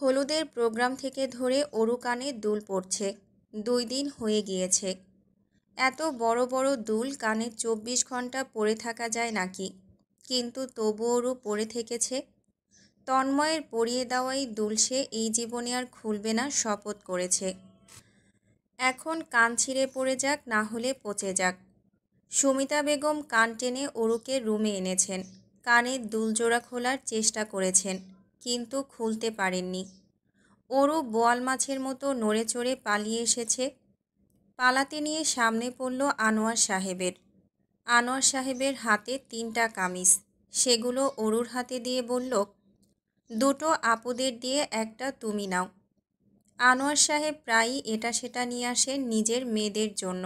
হলুদের প্রোগ্রাম থেকে ধরে অরু কানে দুল পড়ছে। 2 দিন হয়ে গিয়েছে। এত বড় বড় দুল কানে 24 ঘন্টা পরে থাকা যায় নাকি? কিন্তু তবু অরু পরে থেকেছে। তন্ময়ের পরিয়ে দেওয়াই দুল সে এই জীবনে আর খুলবে না শপথ করেছে। এখন কান ছিঁড়ে পড়ে যাক, না হলে পচে যাক। সুমিতা বেগম কান টেনে অরুকে রুমে এনেছেন। কানের দুল জোড়া খোলার চেষ্টা করেছেন, কিন্তু খুলতে পারেননি। অরু বোয়াল মাছের মতো নড়ে চড়ে পালিয়ে এসেছে। পালাতে নিয়ে সামনে পড়ল আনোয়ার সাহেবের। আনোয়ার সাহেবের হাতে 3টা কামিজ। সেগুলো অরুর হাতে দিয়ে বলল, 2টো আপুদের দিয়ে একটা তুমি নাও। আনোয়ার সাহেব প্রায়ই এটা সেটা নিয়ে আসেন নিজের মেয়েদের জন্য।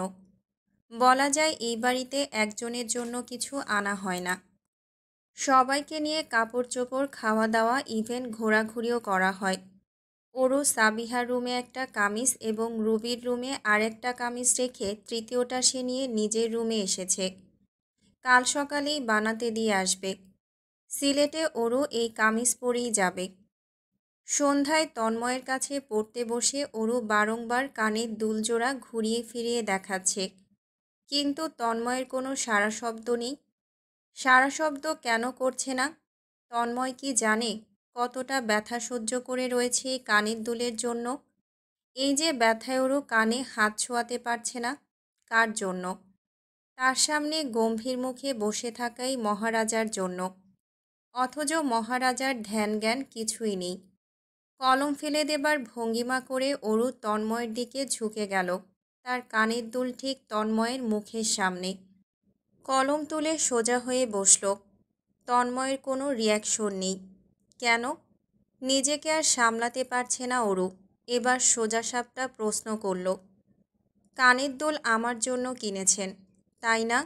বলা যায় এই বাড়িতে একজনের জন্য কিছু আনা হয় না। সবাইকে নিয়ে কাপড় চোপড়, খাওয়া দাওয়া, ইভেন ঘোরাঘুরিও করা হয়। অরু সাবিহার রুমে একটা কামিজ এবং রুবির রুমে আরেকটা কামিজ রেখে তৃতীয়টা সে নিয়ে নিজের রুমে এসেছে। কাল সকালেই বানাতে দিয়ে আসবে। সিলেটে অরু এই কামিজ পরেই যাবে। সন্ধ্যায় তন্ময়ের কাছে পড়তে বসে অরু বারংবার কানের দুলজোড়া ঘুরিয়ে ফিরিয়ে দেখাচ্ছে, কিন্তু তন্ময়ের কোনো সাড়া শব্দ নেই। সাড়া শব্দ কেন করছে না? তন্ময় কি জানে কতটা ব্যথা সহ্য করে রয়েছে এই কানের দুলের জন্য? এই যে ব্যথায় ওরও কানে হাত ছোঁয়াতে পারছে না, কার জন্য? তার সামনে গম্ভীর মুখে বসে থাকাই মহারাজার জন্য। অথচ মহারাজার ধ্যান জ্ঞান কিছুই নেই। কলম ফেলে দেবার ভঙ্গিমা করে অরু তন্ময়ের দিকে ঝুঁকে গেল। তার কানের দুল ঠিক তন্ময়ের মুখের সামনে। কলম তুলে সোজা হয়ে বসল। তন্ময়ের কোনো রিয়াকশন নেই। কেন? নিজেকে আর সামলাতে পারছে না অরু। এবার সোজাসাপটা প্রশ্ন করল, কানের দুল আমার জন্য কিনেছেন, তাই না?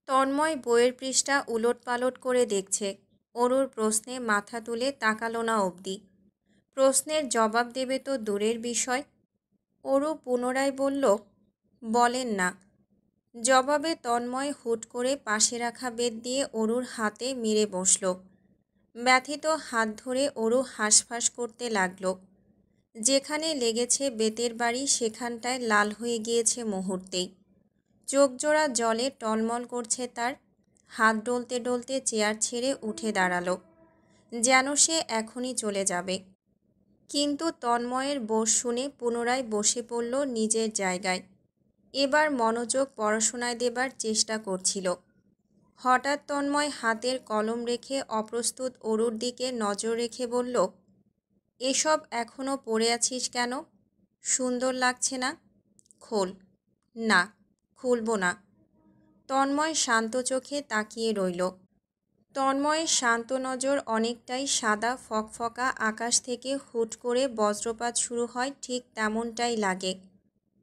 তন্ময় বইয়ের পৃষ্ঠা উলটপালট করে দেখছে। অরুর প্রশ্নে মাথা তুলে তাকালো না অবধি। প্রশ্নের জবাব দেবে তো দূরের বিষয়। অরু পুনরায় বলল, বলেন না। জবাবে তন্ময় হুট করে পাশে রাখা বেত দিয়ে অরুর হাতে মেরে বসল। ব্যথিত হাত ধরে অরু হাঁসফাঁস করতে লাগল। যেখানে লেগেছে বেতের বাড়ি সেখানটায় লাল হয়ে গিয়েছে মুহূর্তেই। চোখজোড়া জলে টলমল করছে তার। হাত ডলতে ডলতে চেয়ার ছেড়ে উঠে দাঁড়ালো, যেন সে এখনই চলে যাবে। কিন্তু তন্ময়ের বোস শুনে পুনরায় বসে পড়ল নিজের জায়গায়। এবার মনোযোগ পড়াশোনায় দেবার চেষ্টা করছিল। হঠাৎ তন্ময় হাতের কলম রেখে অপ্রস্তুত অরুর দিকে নজর রেখে বলল, এসব এখনও পড়ে আছিস কেন? সুন্দর লাগছে না? খোল। না, খুলব না। তন্ময় শান্ত চোখে তাকিয়ে রইল। তন্ময়ের শান্ত নজর অনেকটাই সাদা ফকফকা আকাশ থেকে হুট করে বজ্রপাত শুরু হয় ঠিক তেমনটাই লাগে।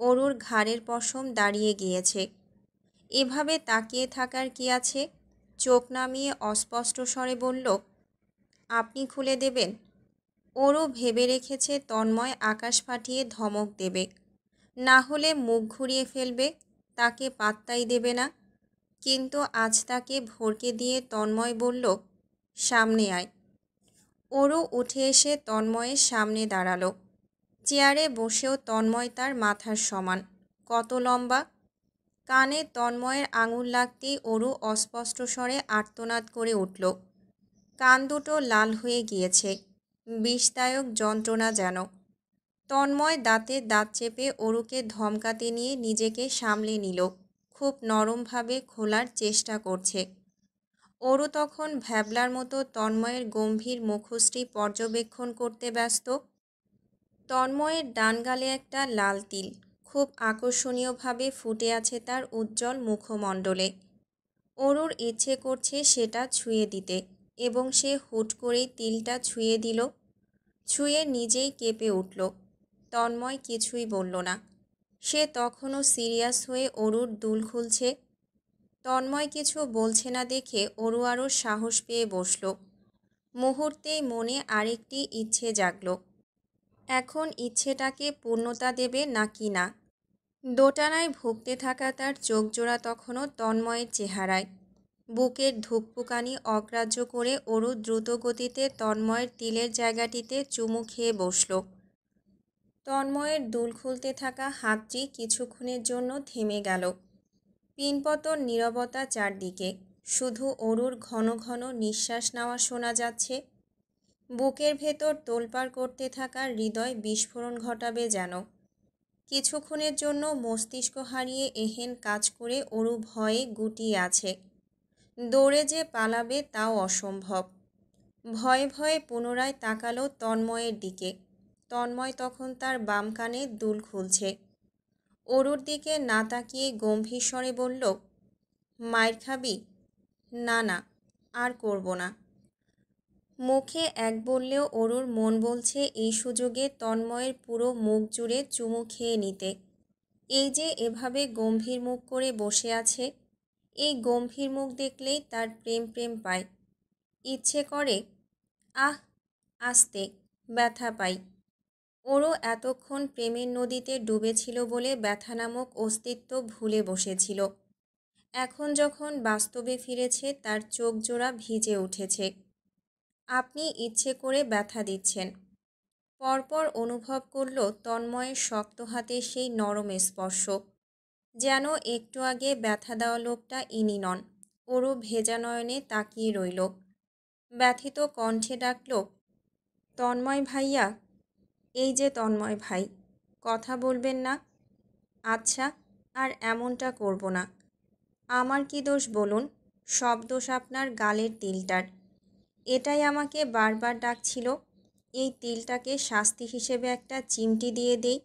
অরুর ঘাড়ের পশম দাঁড়িয়ে গিয়েছে। এভাবে তাকিয়ে থাকার কি আছে? চোখ নামিয়ে অস্পষ্ট স্বরে বলল, আপনি খুলে দেবেন? অরু ভেবে রেখেছে তন্ময় আকাশ ফাটিয়ে ধমক দেবে, না হলে মুখ ঘুরিয়ে ফেলবে, তাকে পাত্তাই দেবে না। কিন্তু আজ তাকে ভড়কে দিয়ে তন্ময় বলল, সামনে আয়। অরু উঠে এসে তন্ময়ের সামনে দাঁড়ালো। চেয়ারে বসেও তন্ময় তার মাথার সমান। কত লম্বা! কানে তন্ময়ের আঙুল লাগতেই অরু অস্পষ্ট স্বরে আর্তনাদ করে উঠল। কান দুটো লাল হয়ে গিয়েছে, বিষদায়ক যন্ত্রণা যেন। তন্ময় দাঁতে দাঁত চেপে অরুকে ধমকাতে নিয়ে নিজেকে সামলে নিল। খুব নরমভাবে খোলার চেষ্টা করছে। অরু তখন ভ্যাবলার মতো তন্ময়ের গম্ভীর মুখশ্রী পর্যবেক্ষণ করতে ব্যস্ত। তন্ময়ের ডান গালে একটা লাল তিল খুব আকর্ষণীয়ভাবে ফুটে আছে তার উজ্জ্বল মুখমণ্ডলে। অরুর ইচ্ছে করছে সেটা ছুঁয়ে দিতে, এবং সে হুট করেই তিলটা ছুঁয়ে দিল। ছুঁয়ে নিজেই কেঁপে উঠল। তন্ময় কিছুই বলল না। সে তখনও সিরিয়াস হয়ে অরুর দুল খুলছে। তন্ময় কিছু বলছে না দেখে অরু আরও সাহস পেয়ে বসল। মুহূর্তেই মনে আরেকটি ইচ্ছে জাগল। এখন ইচ্ছেটাকে পূর্ণতা দেবে নাকি না। দোটানায় ভুগতে থাকা তার চোখ জোড়া তখনও তন্ময়ের চেহারায়। বুকের ধুকপুকানি অগ্রাহ্য করে অরু দ্রুত গতিতে তন্ময়ের তিলের জায়গাটিতে চুমু খেয়ে বসল। তন্ময়ের দুল খুলতে থাকা হাতটি কিছুক্ষণের জন্য থেমে গেল। পিনপতন নীরবতা চারদিকে, শুধু অরুর ঘন ঘন নিঃশ্বাস নেওয়া শোনা যাচ্ছে। বুকের ভেতর তোলপাড় করতে থাকা হৃদয় বিস্ফোরণ ঘটাবে যেন। কিছুক্ষণের জন্য মস্তিষ্ক হারিয়ে এহেন কাজ করে অরু ভয়ে গুটিয়ে আছে। দৌড়ে যে পালাবে তাও অসম্ভব। ভয়ে ভয়ে পুনরায় তাকালো তন্ময়ের দিকে। তন্ময় তখন তার বাম কানে দুল খুলছে। অরুর দিকে না তাকিয়ে গম্ভীর স্বরে বলল, মায়ের খাবি? না না, আর করব না। মুখে এক বললেও অরুর মন বলছে এই সুযোগে তন্ময়ের পুরো মুখ জুড়ে চুমু খেয়ে নিতে। এই যে এভাবে গম্ভীর মুখ করে বসে আছে, এই গম্ভীর মুখ দেখলেই তার প্রেম প্রেম পায়। ইচ্ছে করে, আহ, আস্তে, ব্যথা পাই। ওরও এতক্ষণ প্রেমের নদীতে ডুবেছিল বলে ব্যথা নামক অস্তিত্ব ভুলে বসেছিল। এখন যখন বাস্তবে ফিরেছে তার চোখ জোড়া ভিজে উঠেছে। আপনি ইচ্ছে করে ব্যথা দিচ্ছেন। পরপর অনুভব করল তন্ময়ের শক্ত হাতে সেই নরম স্পর্শ। যেন একটু আগে ব্যথা দেওয়া লোকটা ইনি নন। ওরও ভেজা নয়নে তাকিয়ে রইল। ব্যথিত কণ্ঠে ডাকল, তন্ময় ভাইয়া। এই যে তন্ময় ভাই, কথা বলবেন না? আচ্ছা, আর এমনটা করব না। আমার কি দোষ বলুন? সব দোষ আপনার গালের তিলটার। এটাই আমাকে বারবার ডাকছিল। এই তিলটাকে শাস্তি হিসেবে একটা চিমটি দিয়ে দেই।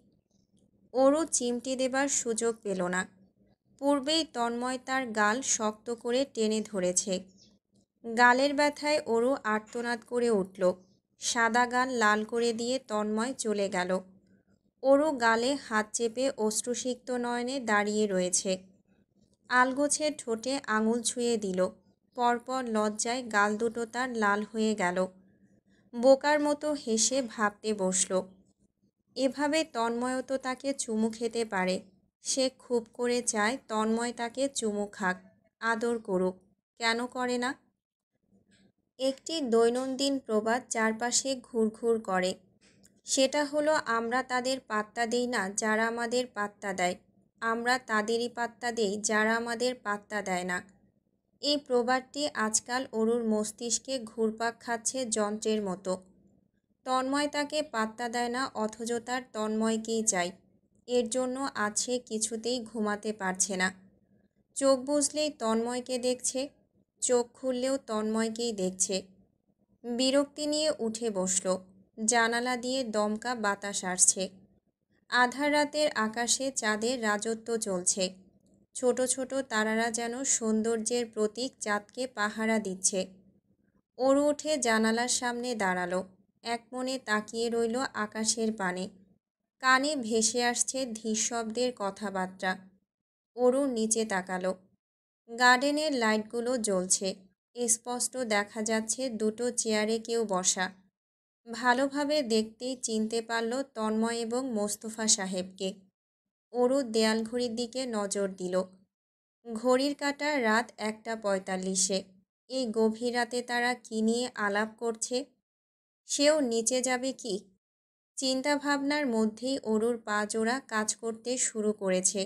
ওরও চিমটি দেবার সুযোগ পেল না। পূর্বেই তন্ময় তার গাল শক্ত করে টেনে ধরেছে। গালের ব্যথায় ওরও আর্তনাদ করে উঠল। সাদা গাল লাল করে দিয়ে তন্ময় চলে গেল। ওরও গালে হাত চেপে অশ্রুসিক্ত নয়নে দাঁড়িয়ে রয়েছে। আলগোছে ঠোঁটে আঙুল ছুঁয়ে দিল। পরপর লজ্জায় গাল দুটো তার লাল হয়ে গেল। বোকার মতো হেসে ভাবতে বসল, এভাবে তন্ময়ও তো তাকে চুমু খেতে পারে। সে খুব করে চায় তন্ময় তাকে চুমু খাক, আদর করুক। কেন করে না? একটি দৈনন্দিন প্রবাদ চারপাশে ঘুরঘুর করে। সেটা হলো, আমরা তাদের পাত্তা দেই না যারা আমাদের পাত্তা দেয়, আমরা তাদেরই পাত্তা দেই যারা আমাদের পাত্তা দেয় না। এই প্রবাদটি আজকাল অরুর মস্তিষ্কে ঘুরপাক খাচ্ছে যন্ত্রের মতো। তন্ময় তাকে পাত্তা দেয় না, অথচ তার তন্ময়কেই চাই। এর জন্য আছে কিছুতেই ঘুমাতে পারছে না। চোখ বুজলেই তন্ময়কে দেখছে, চোখ খুললেও তন্ময়কেই দেখছে। বিরক্তি নিয়ে উঠে বসল। জানালা দিয়ে দমকা বাতাস আসছে। আধার রাতের আকাশে চাঁদের রাজত্ব চলছে। ছোট ছোট তারারা যেন সৌন্দর্যের প্রতীক চাঁদকে পাহারা দিচ্ছে। ওর উঠে জানালার সামনে দাঁড়ালো। এক মনে তাকিয়ে রইল আকাশের পানে। কানে ভেসে আসছে ধীর শব্দের কথাবার্তা। ওরও নিচে তাকালো। গার্ডেনের লাইটগুলো জ্বলছে। স্পষ্ট দেখা যাচ্ছে দুটো চেয়ারে কেউ বসা। ভালোভাবে দেখতেই চিনতে পারল তন্ময় এবং মোস্তফা সাহেবকে। ওরও দেয়াল ঘড়ির দিকে নজর দিল। ঘড়ির কাঁটা রাত 1:45। এই গভীর রাতে তারা কী নিয়ে আলাপ করছে? সেও নিচে যাবে কি? চিন্তা ভাবনার মধ্যেই অরুর পা জোড়া কাজ করতে শুরু করেছে।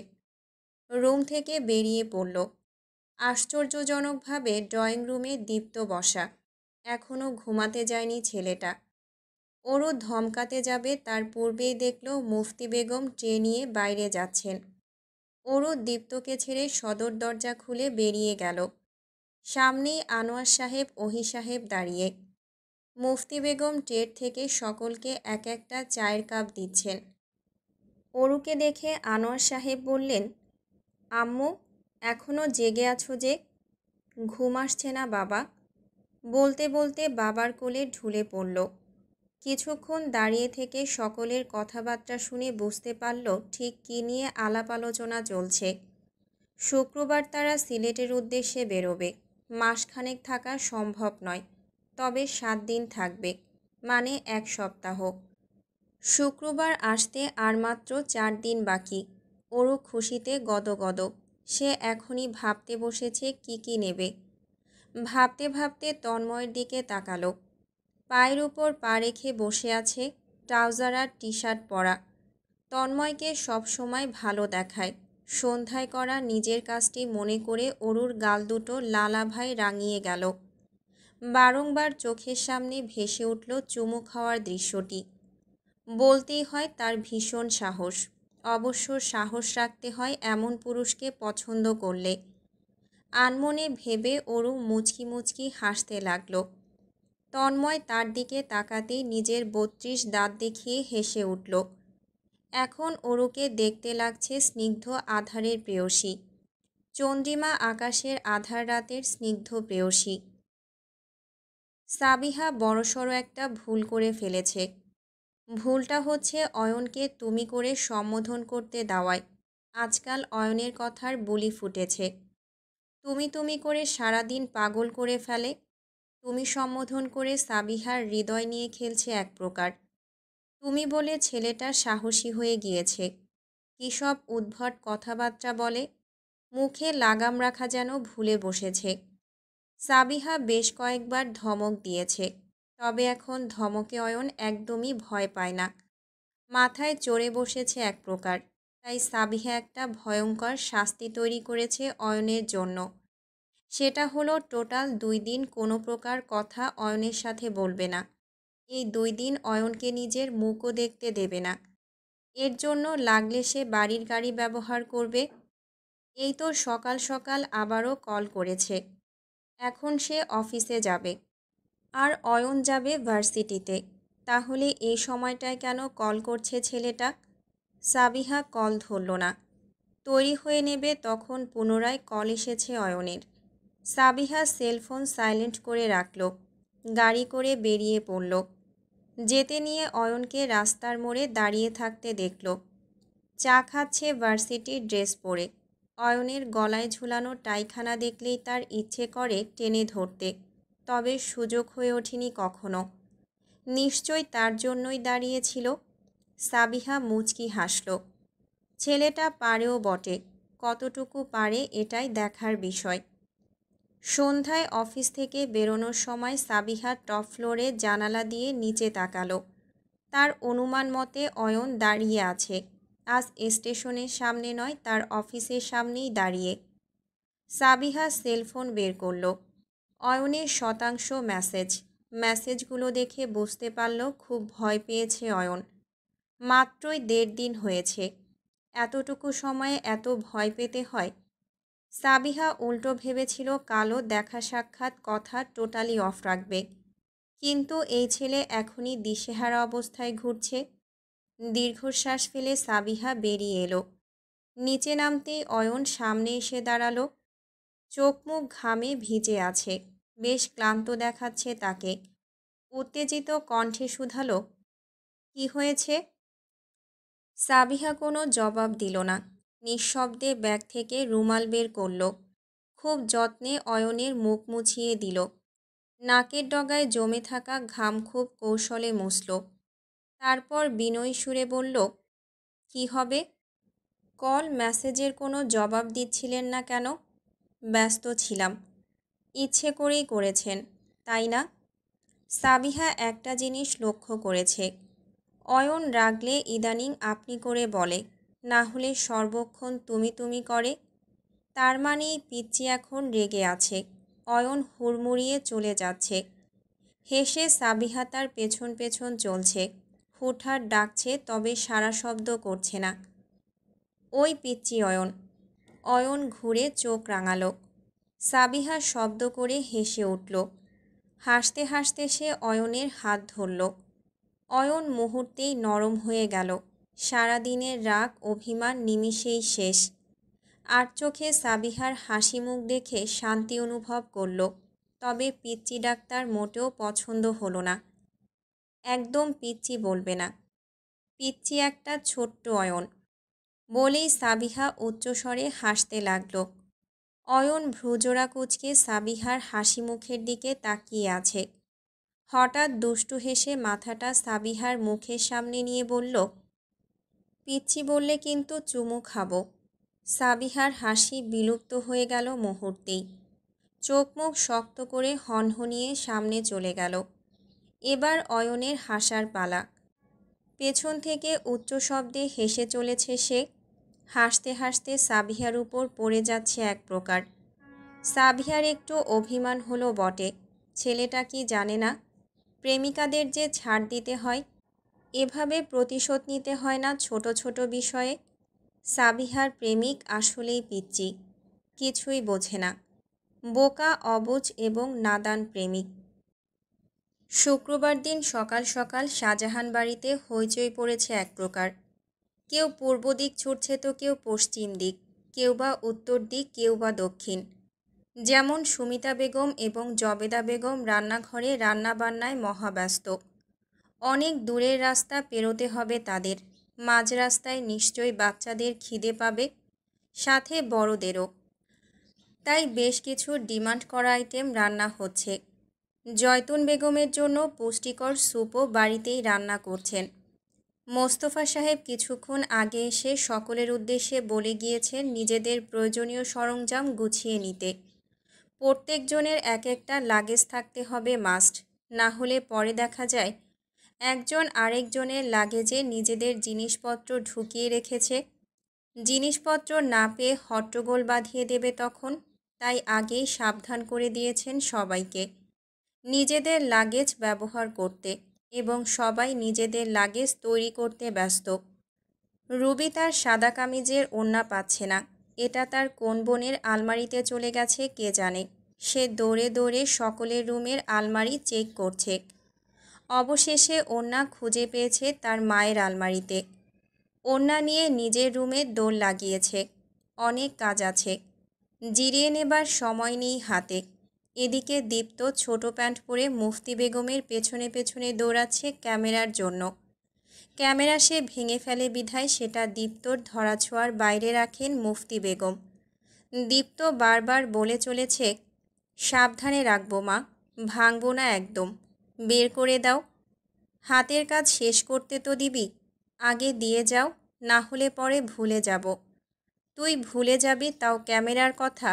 রুম থেকে বেরিয়ে পড়ল। আশ্চর্যজনকভাবে ড্রয়িং রুমে দীপ্ত বসা। এখনও ঘুমাতে যায়নি ছেলেটা। ওরও ধমকাতে যাবে তার পূর্বেই দেখল মুফতি বেগম ট্রে নিয়ে বাইরে যাচ্ছেন। ওরও দীপ্তকে ছেড়ে সদর দরজা খুলে বেরিয়ে গেল। সামনেই আনোয়ার সাহেব, ওহি সাহেব দাঁড়িয়ে। মুফতি বেগম ট্রের থেকে সকলকে এক একটা চায়ের কাপ দিচ্ছেন। অরুকে দেখে আনোয়ার সাহেব বললেন, আম্মু, এখনও জেগে আছো যে? ঘুম আসছে না বাবা? বলতে বলতে বাবার কোলে ঢুলে পড়ল। কিছুক্ষণ দাঁড়িয়ে থেকে সকলের কথাবার্তা শুনে বুঝতে পারল ঠিক কী নিয়ে আলাপ আলোচনা চলছে। শুক্রবার তারা সিলেটের উদ্দেশ্যে বেরোবে। মাসখানেক থাকা সম্ভব নয়, তবে 7 দিন থাকবে, মানে 1 সপ্তাহ। শুক্রবার আসতে আর মাত্র 4 দিন বাকি। ওরও খুশিতে গদগদ। সে এখনই ভাবতে বসেছে কি কি নেবে। ভাবতে ভাবতে তন্ময়ের দিকে তাকালো। পায়ের উপর পা রেখে বসে আছে, ট্রাউজার আর টি শার্ট পরা। তন্ময়কে সবসময় ভালো দেখায়। সন্ধ্যায় করা নিজের কাজটি মনে করে অরুর গাল দুটো লালাভাই রাঙিয়ে গেল। বারংবার চোখের সামনে ভেসে উঠল চুমু খাওয়ার দৃশ্যটি। বলতেই হয় তার ভীষণ সাহস। অবশ্য সাহস রাখতে হয় এমন পুরুষকে পছন্দ করলে। আনমনে ভেবে অরু মুচকি মুচকি হাসতে লাগল। তন্ময় তার দিকে তাকাতেই নিজের ৩২ দাঁত দেখিয়ে হেসে উঠল। এখন অরুকে দেখতে লাগছে স্নিগ্ধ আধারের প্রেয়সী, চন্দ্রিমা আকাশের আধার রাতের স্নিগ্ধ প্রেয়সী। সাবিহা বড়সড় একটা ভুল করে ফেলেছে। ভুলটা হচ্ছে অয়নকে তুমি করে সম্বোধন করতে দেওয়ায়। আজকাল অয়নের কথার বুলি ফুটেছে। তুমি করে সারাদিন পাগল করে ফেলে। তুমি সম্বোধন করে সাবিহার হৃদয় নিয়ে খেলছে এক প্রকার। তুমি বলে ছেলেটা সাহসী হয়ে গিয়েছে। কী সব উদ্ভট কথাবার্তা বলে, মুখে লাগাম রাখা যেন ভুলে বসেছে। সাবিহা বেশ কয়েকবার ধমক দিয়েছে, তবে এখন ধমকে অয়ন একদমই ভয় পায় না। মাথায় চড়ে বসেছে এক প্রকার। তাই সাবিহা একটা ভয়ঙ্কর শাস্তি তৈরি করেছে অয়নের জন্য। সেটা হলো টোটাল 2 দিন কোনো প্রকার কথা অয়নের সাথে বলবে না। এই 2 দিন অয়নকে নিজের মুখও দেখতে দেবে না। এর জন্য লাগলে সে বাড়ির গাড়ি ব্যবহার করবে। এই তো সকাল সকাল আবারও কল করেছে। এখন সে অফিসে যাবে, আর অয়ন যাবে ভার্সিটিতে। তাহলে এই সময়টায় কেন কল করছে ছেলেটা? সাবিহা কল ধরল না। তৈরি হয়ে নেবে তখন পুনরায় কল এসেছে অয়নের। সাবিহা সেলফোন সাইলেন্ট করে রাখল। গাড়ি করে বেরিয়ে পড়ল। যেতে নিয়ে অয়নকে রাস্তার মোড়ে দাঁড়িয়ে থাকতে দেখল। চা খাচ্ছে ভার্সিটির ড্রেস পরে। অয়নের গলায় ঝুলানো টাইখানা দেখলেই তার ইচ্ছে করে টেনে ধরতে, তবে সুযোগ হয়ে ওঠেনি কখনো। নিশ্চয় তার জন্যই দাঁড়িয়েছিল। সাবিহা মুচকি হাসল। ছেলেটা পারেও বটে, কতটুকু পারে এটাই দেখার বিষয়। সন্ধ্যায় অফিস থেকে বেরোনোর সময় সাবিহা টপ ফ্লোরে জানালা দিয়ে নিচে তাকালো। তার অনুমান মতে অয়ন দাঁড়িয়ে আছে। আজ স্টেশনের সামনে নয়, তার অফিসের সামনেই দাঁড়িয়ে। সাবিহা সেলফোন বের করল। অয়নের শতাংশ মেসেজগুলো দেখে বুঝতে পারল খুব ভয় পেয়েছে অয়ন। মাত্রই 1.5 দিন হয়েছে, এতটুকু সময়ে এত ভয় পেতে হয়? সাবিহা উল্টো ভেবেছিল কালও দেখা সাক্ষাৎ কথা টোটালি অফ রাখবে, কিন্তু এই ছেলে এখনই দিশেহারা অবস্থায় ঘুরছে। দীর্ঘশ্বাস ফেলে সাবিহা বেরিয়ে এলো। নিচে নামতেই অয়ন সামনে এসে দাঁড়ালো। চোখ মুখ ঘামে ভিজে আছে, বেশ ক্লান্ত দেখাচ্ছে তাকে। উত্তেজিত কণ্ঠে শুধালো, কি হয়েছে? সাবিহা কোনো জবাব দিল না। নিঃশব্দে ব্যাগ থেকে রুমাল বের করল। খুব যত্নে অয়নের মুখ মুছিয়ে দিল। নাকের ডগায় জমে থাকা ঘাম খুব কৌশলে মুছল। তারপর বিনয়ী সুরে বলল, কি হবে? কল মেসেজের কোনো জবাব দিচ্ছিলেন না কেন? ব্যস্ত ছিলাম। ইচ্ছে করেই করেছেন, তাই না? সাবিহা একটা জিনিস লক্ষ্য করেছে, অয়ন রাগলে ইদানিং আপনি করে বলে, না হলে সর্বক্ষণ তুমি করে। তার মানেই পিচ্চি এখন রেগে আছে। অয়ন হুড়মুড়িয়ে চলে যাচ্ছে। হেসে সাবিহা তার পেছন পেছন চলছে। হুটহাট ডাকছে, তবে সারা শব্দ করছে না। ওই পিচ্চি অয়ন। অয়ন ঘুরে চোখ রাঙালো। সাবিহা শব্দ করে হেসে উঠল। হাসতে হাসতে সে অয়নের হাত ধরল। অয়ন মুহূর্তেই নরম হয়ে গেল। সারাদিনের রাগ অভিমান নিমিষেই শেষ। আর চোখে সাবিহার হাসি মুখ দেখে শান্তি অনুভব করল। তবে পিচ্চি ডাক্তার মোটেও পছন্দ হলো না। একদম পিচ্চি বলবে না, পিচ্চি একটা ছোট্ট অয়ন। বলেই সাবিহা উচ্চস্বরে হাসতে লাগল। অয়ন ভ্রুজোড়া কুঁচকে সাবিহার হাসি মুখের দিকে তাকিয়ে আছে। হঠাৎ দুষ্টু হেসে মাথাটা সাবিহার মুখের সামনে নিয়ে বলল, পিচ্চি বললে কিন্তু চুমু খাবো। সাবিহার হাসি বিলুপ্ত হয়ে গেল মুহূর্তেই। চোখ মুখ শক্ত করে হনহনিয়ে সামনে চলে গেল। এবার অয়নের হাসার পালা। পেছন থেকে উচ্চ শব্দে হেসে চলেছে সে। হাসতে হাসতে সাবিহার উপর পড়ে যাচ্ছে এক প্রকার। সাবিহার একটু অভিমান হলো বটে। ছেলেটা কি জানে না প্রেমিকাদের যে ছাড় দিতে হয়, এভাবে প্রতিশোধ নিতে হয় না ছোট ছোট বিষয়ে। সাবিহার প্রেমিক আসলেই পিচ্চি, কিছুই বোঝে না। বোকা, অবুঝ এবং নাদান প্রেমিক। শুক্রবার দিন সকাল সকাল শাহজাহান বাড়িতে হইচই পড়েছে এক প্রকার। কেউ পূর্ব দিক ছুটছে তো কেউ পশ্চিম দিক, কেউ বা উত্তর দিক, কেউ বা দক্ষিণ। যেমন সুমিতা বেগম এবং জবেদা বেগম রান্নাঘরে রান্নাবান্নায় মহাব্যস্ত। অনেক দূরের রাস্তা পেরোতে হবে তাদের। মাঝ রাস্তায় নিশ্চয়ই বাচ্চাদের খিদে পাবে, সাথে বড়দেরও। তাই বেশ কিছু ডিমান্ড করা আইটেম রান্না হচ্ছে। জয়তুন বেগমের জন্য পুষ্টিকর স্যুপও বাড়িতেই রান্না করছেন। মোস্তফা সাহেব কিছুক্ষণ আগে এসে সকলের উদ্দেশ্যে বলে গিয়েছেন নিজেদের প্রয়োজনীয় সরঞ্জাম গুছিয়ে নিতে। প্রত্যেকজনের এক একটা লাগেজ থাকতে হবে মাস্ট, না হলে পরে দেখা যায় একজন আরেকজনের লাগেজে নিজেদের জিনিসপত্র ঢুকিয়ে রেখেছে। জিনিসপত্র না পেয়ে হট্টগোল বাঁধিয়ে দেবে তখন। তাই আগেই সাবধান করে দিয়েছেন সবাইকে নিজেদের লাগেজ ব্যবহার করতে, এবং সবাই নিজেদের লাগেজ তৈরি করতে ব্যস্ত। রুবি তার সাদা কামিজের ওড়না পাচ্ছে না। এটা তার কোন বোনের আলমারিতে চলে গেছে কে জানে। সে দৌড়ে দৌড়ে সকলের রুমের আলমারি চেক করছে। অবশেষে ওড়না খুঁজে পেয়েছে তার মায়ের আলমারিতে। ওড়না নিয়ে নিজের রুমে দৌড় লাগিয়েছে। অনেক কাজ আছে, জিরিয়ে নেবার সময় নেই হাতে। এদিকে দীপ্ত ছোট প্যান্ট পরে মুফতি বেগমের পেছনে পেছনে দৌড়াচ্ছে ক্যামেরার জন্য। ক্যামেরা সে ভেঙে ফেলে বিধায় সেটা দীপ্তর ধরাছোঁয়ার বাইরে রাখেন মুফতি বেগম। দীপ্ত বারবার বলে চলেছে, সাবধানে রাখবো মা, ভাঙবো না একদম, বের করে দাও। হাতের কাজ শেষ করতে তো দিবি, আগে দিয়ে যাও, না হলে পরে ভুলে যাব। তুই ভুলে যাবি তাও ক্যামেরার কথা।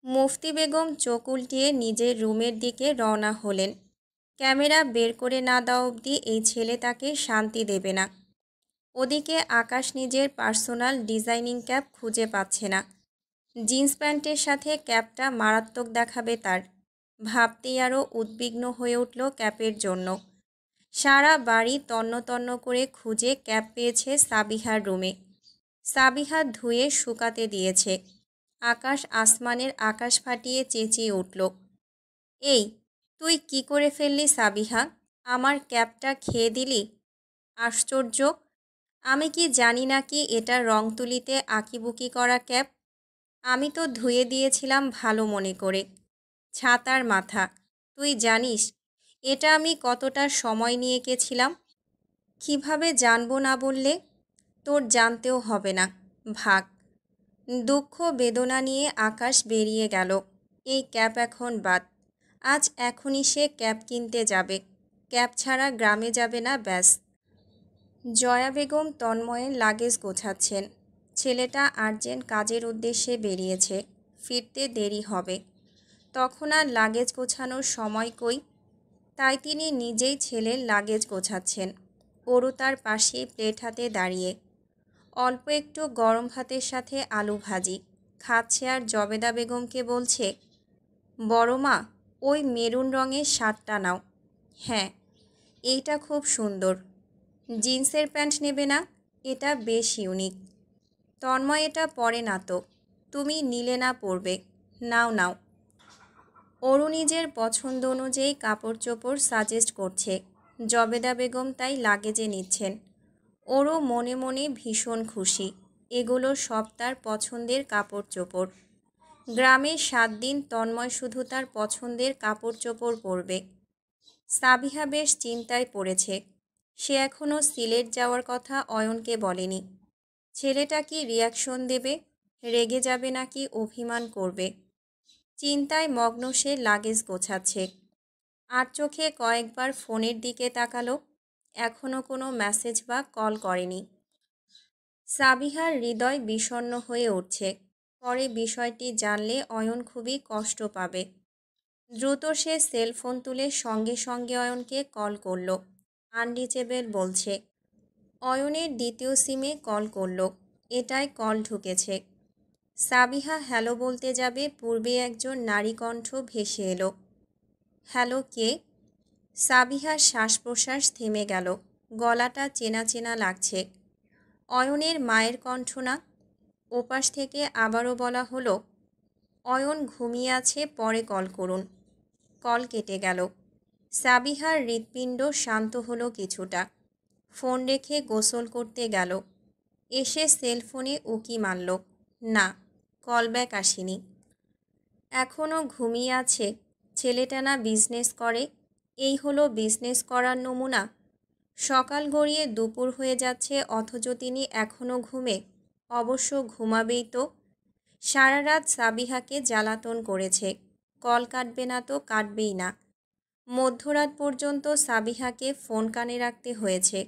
মুফতি বেগম চোখ উল্টিয়ে নিজের রুমের দিকে রওনা হলেন। ক্যামেরা বের করে না দেওয়া অবধি এই ছেলে তাকে শান্তি দেবে না। ওদিকে আকাশ নিজের পার্সোনাল ডিজাইনিং ক্যাপ খুঁজে পাচ্ছে না। জিন্স প্যান্টের সাথে ক্যাপটা মারাত্মক দেখাবে তার। ভাবতেই আরও উদ্বিগ্ন হয়ে উঠল ক্যাপের জন্য। সারা বাড়ি তন্ন তন্ন করে খুঁজে ক্যাপ পেয়েছে সাবিহার রুমে। সাবিহা ধুয়ে শুকাতে দিয়েছে। আকাশ আসমানের আকাশ ফাটিয়ে চেঁচিয়ে উঠল, এই তুই কি করে ফেললি সাবিহা? আমার ক্যাপটা খেয়ে দিলি? আশ্চর্য, আমি কি জানি না কি এটা রং তুলিতে আঁকিবুকি করা ক্যাপ? আমি তো ধুয়ে দিয়েছিলাম ভালো মনে করে। ছাতার মাথা, তুই জানিস এটা আমি কতটা সময় নিয়ে এঁকেছিলাম? কিভাবে জানবো না বললে? তোর জানতেও হবে না, ভাগ। দুঃখ বেদনা নিয়ে আকাশ বেরিয়ে গেল। এই ক্যাপ এখন বাদ। আজ এখনই সে ক্যাপ কিনতে যাবে। ক্যাপ ছাড়া গ্রামে যাবে না, ব্যাস। জয়া বেগম তন্ময়ের লাগেজ গোছাচ্ছেন। ছেলেটা আর্জেন্ট কাজের উদ্দেশ্যে বেরিয়েছে, ফিরতে দেরি হবে। তখন আর লাগেজ গোছানোর সময় কই। তাই তিনি নিজেই ছেলের লাগেজ গোছাচ্ছেন। ওরও তার পাশেই প্লেট হাতে দাঁড়িয়ে। অল্প একটু গরম ভাতের সাথে আলু ভাজি খাচ্ছে আর জবেদা বেগমকে বলছে, বড় মা, ওই মেরুন রঙের শার্টটা নাও। হ্যাঁ, এইটা খুব সুন্দর। জিন্সের প্যান্ট নেবে না? এটা বেশ ইউনিক। তন্ময় এটা পরে না তো, তুমি নিলে না পরবে, নাও নাও। ওরও নিজের পছন্দ অনুযায়ী কাপড় চোপড় সাজেস্ট করছে। জবেদা বেগম তাই লাগেজে নিচ্ছেন। ওরও মনে মনে ভীষণ খুশি। এগুলো সব তার পছন্দের কাপড় চোপড়। গ্রামে 7 দিন তন্ময় শুধু তার পছন্দের কাপড় চোপড় পরবে। সাবিহা বেশ চিন্তায় পড়েছে। সে এখনও সিলেট যাওয়ার কথা অয়নকে বলেনি। ছেলেটা কি রিয়াকশন দেবে? রেগে যাবে নাকি অভিমান করবে? চিন্তায় মগ্ন সে লাগেজ গোছাচ্ছে। আর চোখে কয়েকবার ফোনের দিকে তাকালো। এখনও কোনো মেসেজ বা কল করেনি। সাবিহার হৃদয় বিষণ্ণ হয়ে উঠছে। পরে বিষয়টি জানলে অয়ন খুবই কষ্ট পাবে। দ্রুত সে সেলফোন তুলে সঙ্গে সঙ্গে অয়নকে কল করল। আনরিচেবল বলছে। অয়নের দ্বিতীয় সিমে কল করল। এটায় কল ঢুকেছে। সাবিহা হ্যালো বলতে যাবে পূর্বে একজন নারী কণ্ঠ ভেসে এলো। হ্যালো, কে? সাবিহার শ্বাস প্রশ্বাস থেমে গেল। গলাটা চেনা চেনা লাগছে। অয়নের মায়ের কণ্ঠ না? ওপাশ থেকে আবারও বলা হলো, অয়ন ঘুমিয়ে আছে, পরে কল করুন। কল কেটে গেল। সাবিহার হৃৎপিণ্ড শান্ত হলো কিছুটা। ফোন রেখে গোসল করতে গেল। এসে সেলফোনে উকি মারল। না, কলব্যাক আসেনি। এখনও ঘুমিয়ে আছে। ছেলেটা না বিজনেস করে? এই হলো বিজনেস করার নমুনা। সকাল গড়িয়ে দুপুর হয়ে যাচ্ছে অথচ তিনি এখনও ঘুমে। অবশ্য ঘুমাবেই তো। সারা রাত সাবিহাকে জ্বালাতন করেছে। কল কাটবে না তো কাটবেই না। মধ্যরাত পর্যন্ত সাবিহাকে ফোন কানে রাখতে হয়েছে।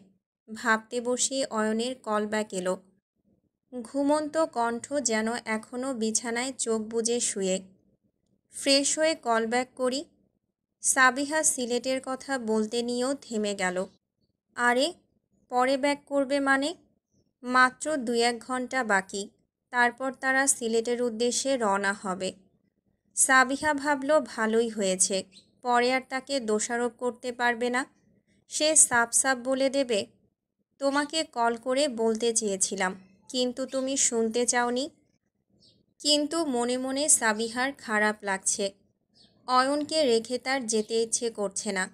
ভাবতে বসে অয়নের কল ব্যাক এলো। ঘুমন্ত কণ্ঠ যেন এখনও বিছানায় চোখ বুজে শুয়ে। ফ্রেশ হয়ে কল ব্যাক করি। সাবিহা সিলেটের কথা বলতে নিয়েও থেমে গেল। আরে, পরে ব্যাক করবে মানে? মাত্র 2-1 ঘন্টা বাকি। তারপর তারা সিলেটের উদ্দেশ্যে রওনা হবে। সাবিহা ভাবল ভালোই হয়েছে, পরে আর তাকে দোষারোপ করতে পারবে না। সে সাপ সাপ বলে দেবে, তোমাকে কল করে বলতে চেয়েছিলাম, কিন্তু তুমি শুনতে চাওনি। কিন্তু মনে মনে সাবিহার খারাপ লাগছে। অয়নকে রেখে তার যেতে ইচ্ছে করছে না।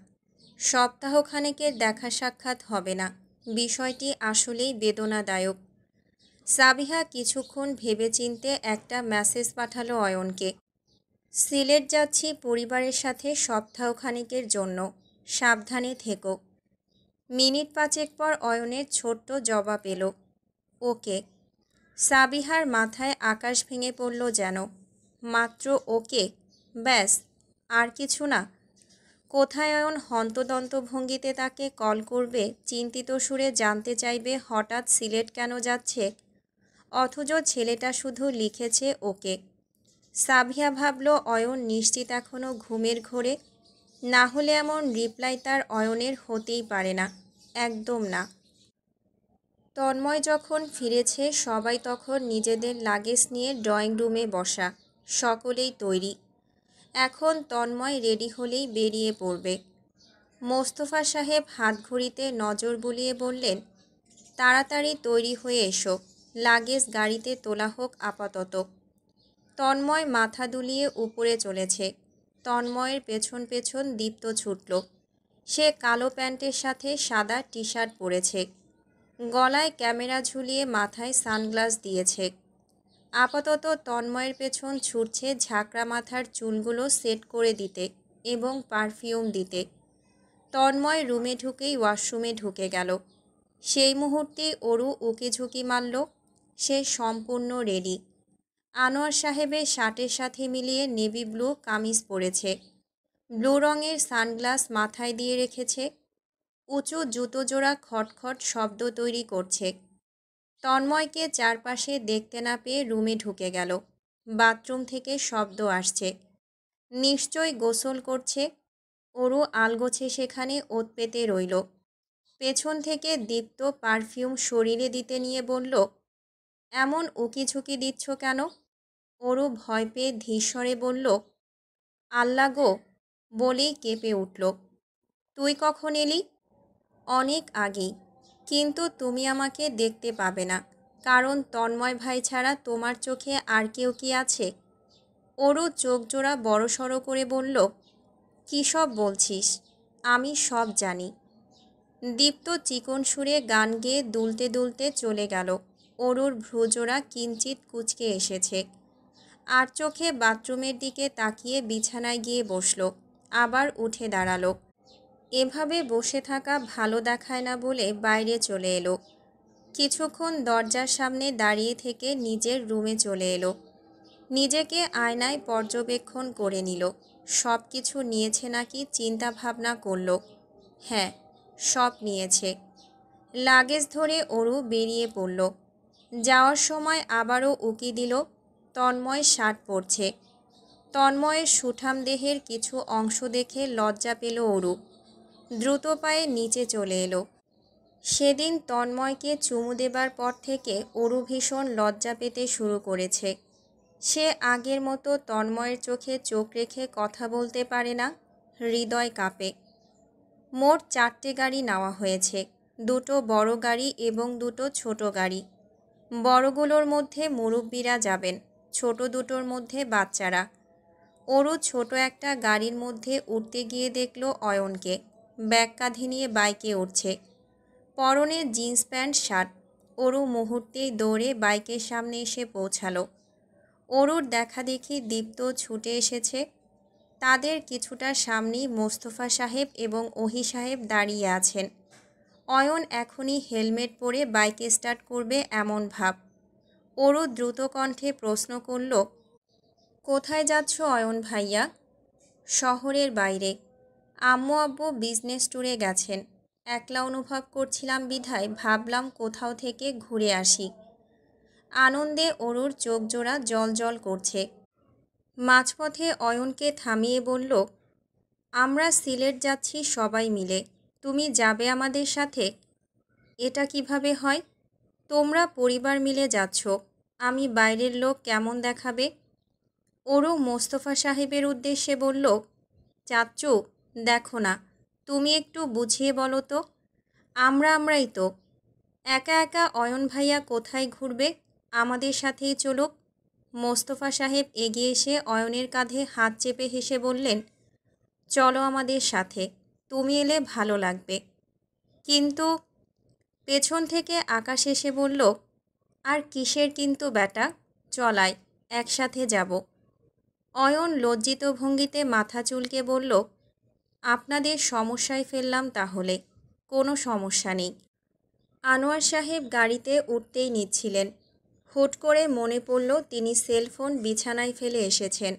সপ্তাহখানেকের দেখা সাক্ষাৎ হবে না। বিষয়টি আসলেই বেদনাদায়ক। সাবিহা কিছুক্ষণ ভেবেচিন্তে একটা মেসেজ পাঠালো অয়নকে। সিলেট যাচ্ছি পরিবারের সাথে সপ্তাহখানেকের জন্য, সাবধানে থেকো। মিনিট 5 পর অয়নের ছোট্ট জবাব এলো, ওকে। সাবিহার মাথায় আকাশ ভেঙে পড়ল যেন। মাত্র ওকে? ব্যাস, আর কিছু না? কোথায় অয়ন হন্তদন্ত ভঙ্গিতে তাকে কল করবে, চিন্তিত সুরে জানতে চাইবে হঠাৎ সিলেট কেন যাচ্ছে, অথচ ছেলেটা শুধু লিখেছে ওকে। সাবিহা ভাবল অয়ন নিশ্চিত এখনও ঘুমের ঘোরে। না হলে এমন রিপ্লাই তার অয়নের হতেই পারে না, একদম না। তন্ময় যখন ফিরেছে সবাই তখন নিজেদের লাগেজ নিয়ে ড্রয়িং রুমে বসা। সকলেই তৈরি। এখন তন্ময় রেডি হলেই বেরিয়ে পড়বে। মোস্তফা সাহেব হাতঘড়িতে নজর বুলিয়ে বললেন, তাড়াতাড়ি তৈরি হয়ে এসো, লাগেজ গাড়িতে তোলা হোক আপাতত। তন্ময় মাথা দুলিয়ে উপরে চলেছে। তন্ময়ের পেছন পেছন দীপ্ত ছুটল। সে কালো প্যান্টের সাথে সাদা টি শার্ট পরেছে। গলায় ক্যামেরা ঝুলিয়ে মাথায় সানগ্লাস দিয়েছে। আপাতত তন্ময়ের পেছন ছুটছে ঝাঁকড়া মাথার চুলগুলো সেট করে দিতে এবং পারফিউম দিতে। তন্ময় রুমে ঢুকেই ওয়াশরুমে ঢুকে গেল। সেই মুহূর্তেই অরু উকি ঝুঁকি মারল। সে সম্পূর্ণ রেডি। আনোয়ার সাহেবের শার্টের সাথে মিলিয়ে নেভি ব্লু কামিজ পরেছে। ব্লু রঙের সানগ্লাস মাথায় দিয়ে রেখেছে। উঁচু জুতো জোড়া খটখট শব্দ তৈরি করছে। তন্ময়কে চারপাশে দেখতে না পেয়ে রুমে ঢুকে গেল। বাথরুম থেকে শব্দ আসছে। নিশ্চয় গোসল করছে। অরু আলগোছে সেখানে ওত পেতে রইল। পেছন থেকে দীপ্ত পারফিউম শরীরে দিতে নিয়ে বলল, এমন উকিঝুঁকি দিচ্ছ কেন? অরু ভয় পেয়ে ধীরস্বরে বলল, আল্লা গো, বলেই কেঁপে উঠল। তুই কখন এলি? অনেক আগেই, কিন্তু তুমি আমাকে দেখতে পাবে না, কারণ তন্ময় ভাই ছাড়া তোমার চোখে আর কেউ কি আছে? অরু চোখ জোড়া বড়সড় করে বলল, কী সব বলছিস? আমি সব জানি। দীপ্ত চিকন সুরে গান গেয়ে দুলতে দুলতে চলে গেল। অরুর ভ্রুজোড়া কিঞ্চিত কুঁচকে এসেছে। আর চোখে বাথরুমের দিকে তাকিয়ে বিছানায় গিয়ে বসল। আবার উঠে দাঁড়ালো। এভাবে বসে থাকা ভালো দেখায় না বলে বাইরে চলে এলো। কিছুক্ষণ দরজার সামনে দাঁড়িয়ে থেকে নিজের রুমে চলে এলো। নিজেকে আয়নায় পর্যবেক্ষণ করে নিল। সব কিছু নিয়েছে নাকি চিন্তা ভাবনা করল। হ্যাঁ, সব নিয়েছে। লাগেজ ধরে অরু বেরিয়ে পড়ল। যাওয়ার সময় আবারও উকি দিল। তন্ময় শার্ট পরছে। তন্ময়ের সুঠাম দেহের কিছু অংশ দেখে লজ্জা পেল অরু। দ্রুত পায়ে নিচে চলে এলো। সেদিন তন্ময়কে চুমু দেবার পর থেকে অরু ভীষণ লজ্জা পেতে শুরু করেছে। সে আগের মতো তন্ময়ের চোখে চোখ রেখে কথা বলতে পারে না। হৃদয় কাঁপে। মোট 4টে গাড়ি নেওয়া হয়েছে, 2টো বড় গাড়ি এবং 2টো ছোট গাড়ি। বড়গুলোর মধ্যে মুরব্বীরা যাবেন, ছোট দুটোর মধ্যে বাচ্চারা। অরু ছোট একটা গাড়ির মধ্যে উঠতে গিয়ে দেখল অয়নকে ব্যাগ কাঁধে নিয়ে বাইকে উঠছে। পরনে জিন্স প্যান্ট শার্ট। অরু মুহূর্তেই দৌড়ে বাইকের সামনে এসে পৌঁছালো। অরুর দেখা দেখি দীপ্ত ছুটে এসেছে। তাদের কিছুটা সামনেই মোস্তফা সাহেব এবং ওহি সাহেব দাঁড়িয়ে আছেন। অয়ন এখনই হেলমেট পরে বাইকে স্টার্ট করবে এমন ভাব। অরু দ্রুত কণ্ঠে প্রশ্ন করল, কোথায় যাচ্ছ অয়ন ভাইয়া? শহরের বাইরে। আম্মু আব্বু বিজনেস ট্যুরে গেছেন। একলা অনুভব করছিলাম বিধায় ভাবলাম কোথাও থেকে ঘুরে আসি। আনন্দে অরুর চোখ জোড়া জল করছে। মাঝপথে অয়নকে থামিয়ে বলল, আমরা সিলেট যাচ্ছি সবাই মিলে, তুমি যাবে আমাদের সাথে? এটা কিভাবে হয়? তোমরা পরিবার মিলে যাচ্ছ, আমি বাইরের লোক কেমন দেখাবে? অরু মোস্তফা সাহেবের উদ্দেশ্যে বলল, চাচ্চু দেখো না, তুমি একটু বুঝিয়ে বলো তো। আমরাই তো। একা একা অয়ন ভাইয়া কোথায় ঘুরবে? আমাদের সাথেই চলুক। মোস্তফা সাহেব এগিয়ে এসে অয়নের কাঁধে হাত চেপে হেসে বললেন, চলো আমাদের সাথে, তুমি এলে ভালো লাগবে। কিন্তু পেছন থেকে আকাশ এসে বলল, আর কিসের কিন্তু বেটা, চলাই, একসাথে যাব। অয়ন লজ্জিত ভঙ্গিতে মাথা চুলকে বলল, আপনাদের সমস্যায় ফেললাম তাহলে। কোনো সমস্যা নেই। আনোয়ার সাহেব গাড়িতে উঠতেই নিচ্ছিলেন। হুট করে মনে পড়ল তিনি সেলফোন বিছানায় ফেলে এসেছেন।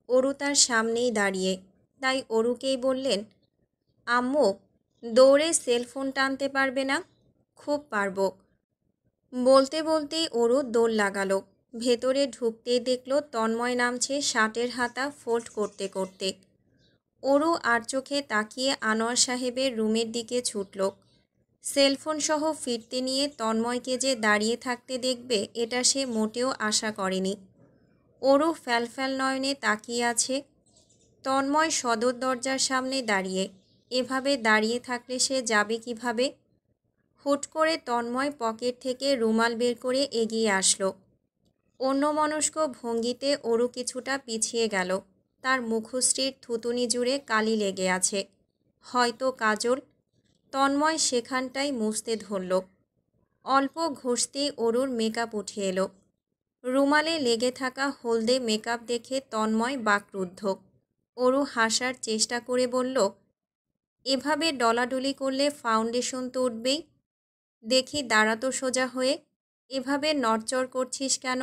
অরু তার সামনেই দাঁড়িয়ে, তাই অরুকেই বললেন, আম্মু দৌড়ে সেলফোন টানতে পারবে না? খুব পারব। বলতে বলতেই অরু দৌড় লাগালো। ভেতরে ঢুকতেই দেখল তন্ময় নামছে শার্টের হাতা ফোল্ড করতে করতে। অরু আর চোখে তাকিয়ে আনোয়ার সাহেবের রুমের দিকে ছুটল। সেলফোন সহ ফিরতে নিয়ে তন্ময়কে যে দাঁড়িয়ে থাকতে দেখবে এটা সে মোটেও আশা করেনি। অরু ফ্যালফ্যাল নয়নে তাকিয়ে আছে। তন্ময় সদর দরজার সামনে দাঁড়িয়ে। এভাবে দাঁড়িয়ে থাকলে সে যাবে কিভাবে? হুট করে তন্ময় পকেট থেকে রুমাল বের করে এগিয়ে আসলো। অন্যমনস্ক ভঙ্গিতে অরু কিছুটা পিছিয়ে গেল। তার মুখশ্রীর থুতুনি জুড়ে কালি লেগে আছে, হয়তো কাজল। তন্ময় সেখানটাই মুছতে ধরল। অল্প ঘষতেই অরুর মেকআপ উঠে এলো। রুমালে লেগে থাকা হলদে মেকআপ দেখে তন্ময় বাকরুদ্ধ। অরু হাসার চেষ্টা করে বলল, এভাবে ডলাডলি করলে ফাউন্ডেশন তো উঠবেই। দেখি দাঁড়াতো সোজা হয়ে, এভাবে নড়চড় করছিস কেন?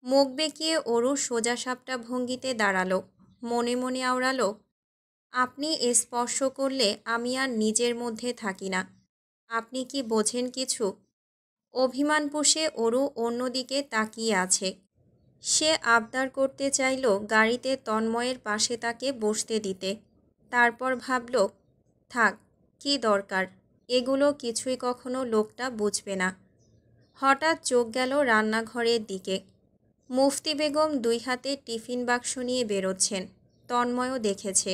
মুখ বেঁকিয়ে অরু সোজা সাপটা ভঙ্গিতে দাঁড়ালো। মনে মনে আওড়ালো, আপনি স্পর্শ করলে আমি আর নিজের মধ্যে থাকি না। আপনি কি বোঝেন কিছু? অভিমান পুষে অরু অন্যদিকে তাকিয়ে আছে। সে আবদার করতে চাইল গাড়িতে তন্ময়ের পাশে তাকে বসতে দিতে। তারপর ভাবল, থাক, কি দরকার, এগুলো কিছুই কখনো লোকটা বুঝবে না। হঠাৎ চোখ গেল রান্নাঘরের দিকে। মুফতি বেগম 2 হাতে টিফিন বাক্স নিয়ে বেরোচ্ছেন। তন্ময়ও দেখেছে।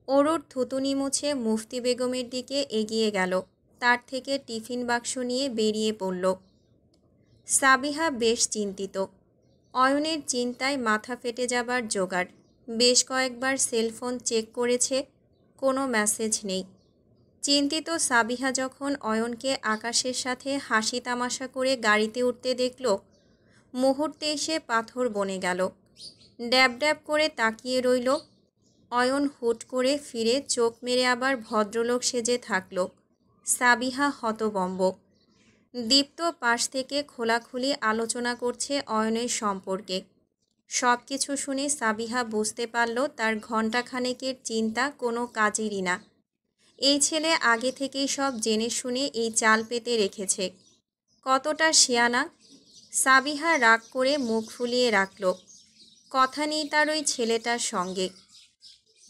অরুর থুতুনি মুছে মুফতি বেগমের দিকে এগিয়ে গেল। তার থেকে টিফিন বাক্স নিয়ে বেরিয়ে পড়ল। সাবিহা বেশ চিন্তিত। অয়নের চিন্তায় মাথা ফেটে যাবার জোগাড়। বেশ কয়েকবার সেলফোন চেক করেছে, কোনো মেসেজ নেই। চিন্তিত সাবিহা যখন অয়নকে আকাশের সাথে হাসি তামাশা করে গাড়িতে উঠতে দেখল, মুহূর্তে এসে পাথর বনে গেল। ড্যাব ড্যাব করে তাকিয়ে রইল। অয়ন হুট করে ফিরে চোখ মেরে আবার ভদ্রলোক সেজে থাকল। সাবিহা হতবম্ব। দীপ্ত পাশ থেকে খোলাখুলি আলোচনা করছে অয়নের সম্পর্কে। সব কিছু শুনে সাবিহা বুঝতে পারল তার ঘণ্টাখানেকের চিন্তা কোনো কাজেরই না। এই ছেলে আগে থেকেই সব জেনে শুনে এই চাল পেতে রেখেছে। কতটা শিয়ানা! সাবিহা রাগ করে মুখ ফুলিয়ে রাখল। কথা নেই তার ওই ছেলেটার সঙ্গে।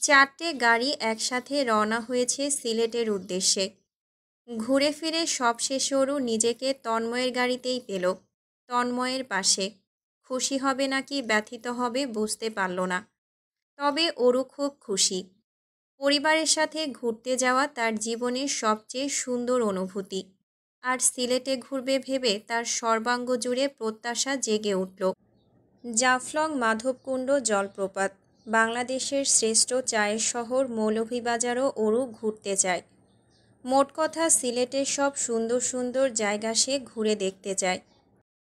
4টে গাড়ি একসাথে রওনা হয়েছে সিলেটের উদ্দেশ্যে। ঘুরে ফিরে সবশেষে অরু নিজেকে তন্ময়ের গাড়িতেই পেল, তন্ময়ের পাশে। খুশি হবে নাকি ব্যথিত হবে বুঝতে পারল না। তবে অরু খুব খুশি। পরিবারের সাথে ঘুরতে যাওয়া তার জীবনের সবচেয়ে সুন্দর অনুভূতি। আর সিলেটে ঘুরবে ভেবে তার সর্বাঙ্গ জুড়ে প্রত্যাশা জেগে উঠল। জাফলং মাধবকুণ্ড জলপ্রপাত, বাংলাদেশের শ্রেষ্ঠ চায়ের শহর মৌলভীবাজারও অরু ঘুরতে চায়। মোট কথা সিলেটের সব সুন্দর সুন্দর জায়গা সে ঘুরে দেখতে চায়।